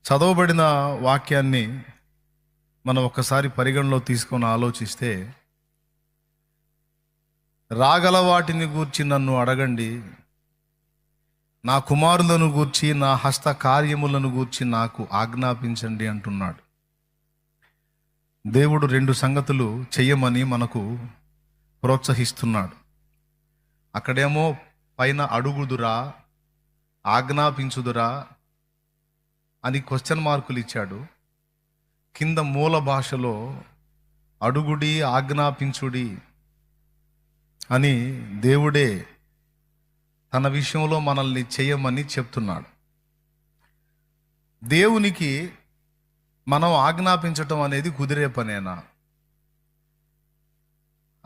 చదవబడిన వాక్యాన్ని మనం ఒక్కసారి పరిగణలో తీసుకొని ఆలోచిస్తే, రాగల వాటిని గూర్చి నన్ను అడగండి, నా కుమారులను గూర్చి నా హస్త కార్యములను గూర్చి నాకు ఆజ్ఞాపించండి అంటున్నాడు. దేవుడు రెండు సంగతులు చెయ్యమని మనకు ప్రోత్సహిస్తున్నాడు. అక్కడేమో పైన అడుగుదురా, ఆజ్ఞాపించుదురా అని క్వశ్చన్ మార్కులు ఇచ్చాడు. కింద మూల భాషలో అడుగుడి, ఆజ్ఞాపించుడి అని దేవుడే తన విషయంలో మనల్ని చేయమని చెప్తున్నాడు. దేవునికి మనం ఆజ్ఞాపించటం అనేది కుదిరే పనేనా?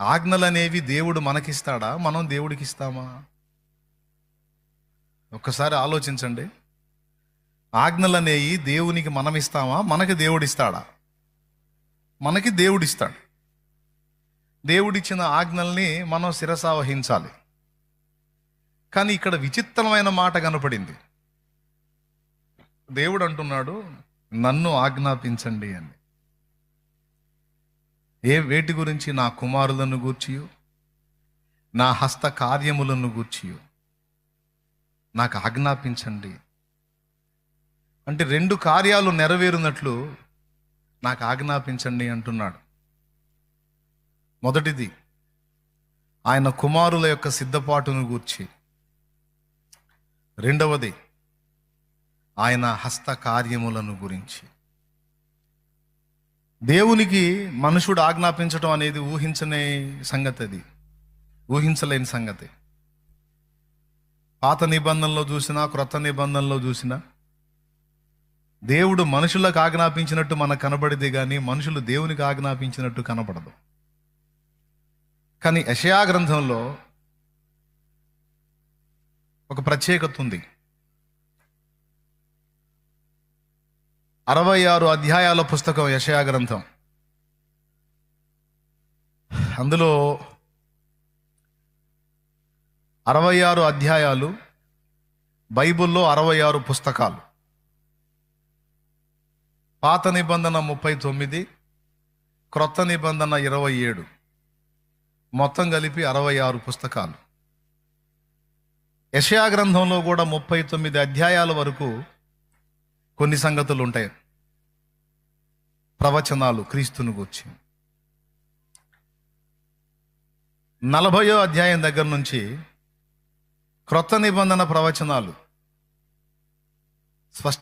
ఆజ్ఞలు అనేవి దేవుడు మనకిస్తాడా, మనం దేవుడికి ఇస్తామా? ఒక్కసారి ఆలోచించండి. ఆజ్ఞలు అనేవి దేవునికి మనం ఇస్తామా, మనకి దేవుడిస్తాడా? మనకి దేవుడిస్తాడు. దేవుడిచ్చిన ఆజ్ఞల్ని మనం శిరసా వహించాలి. కానీ ఇక్కడ విచిత్రమైన మాట కనపడింది. దేవుడు అంటున్నాడు, నన్ను ఆజ్ఞాపించండి అని. వేటి గురించి? నా కుమారులను గూర్చియు నా హస్త కార్యములను గూర్చియు నాకు ఆజ్ఞాపించండి. అంటే రెండు కార్యాలు నెరవేరునట్లు నాకు ఆజ్ఞాపించండి అంటున్నాడు. మొదటిది ఆయన కుమారుల యొక్క సిద్ధపాటును గూర్చి, రెండవది ఆయన హస్త కార్యములను గురించి. దేవునికి మనుషుడు ఆజ్ఞాపించడం అనేది ఊహించని సంగతి, అది ఊహించలేని సంగతి. పాత నిబంధనలో చూసినా, క్రొత్త నిబంధనలో చూసినా దేవుడు మనుషులకు ఆజ్ఞాపించినట్టు మనకు కనబడితే కానీ మనుషులు దేవునికి ఆజ్ఞాపించినట్టు కనపడదు. కానీ యెషయా గ్రంథంలో ఒక ప్రత్యేకత ఉంది. 66 అధ్యాయాల పుస్తకం యెషయా గ్రంథం. అందులో 66 అధ్యాయాలు, బైబిల్లో 66 పుస్తకాలు. పాత నిబంధన 39, క్రొత్త నిబంధన 27, మొత్తం కలిపి 66 పుస్తకాలు. యెషయా గ్రంథంలో కూడా 39 అధ్యాయాల వరకు కొన్ని సంగతులు ఉంటాయి, ప్రవచనాలు క్రీస్తుని గూర్చి. 40వ అధ్యాయం దగ్గర నుంచి క్రొత్త నిబంధన ప్రవచనాలు స్పష్ట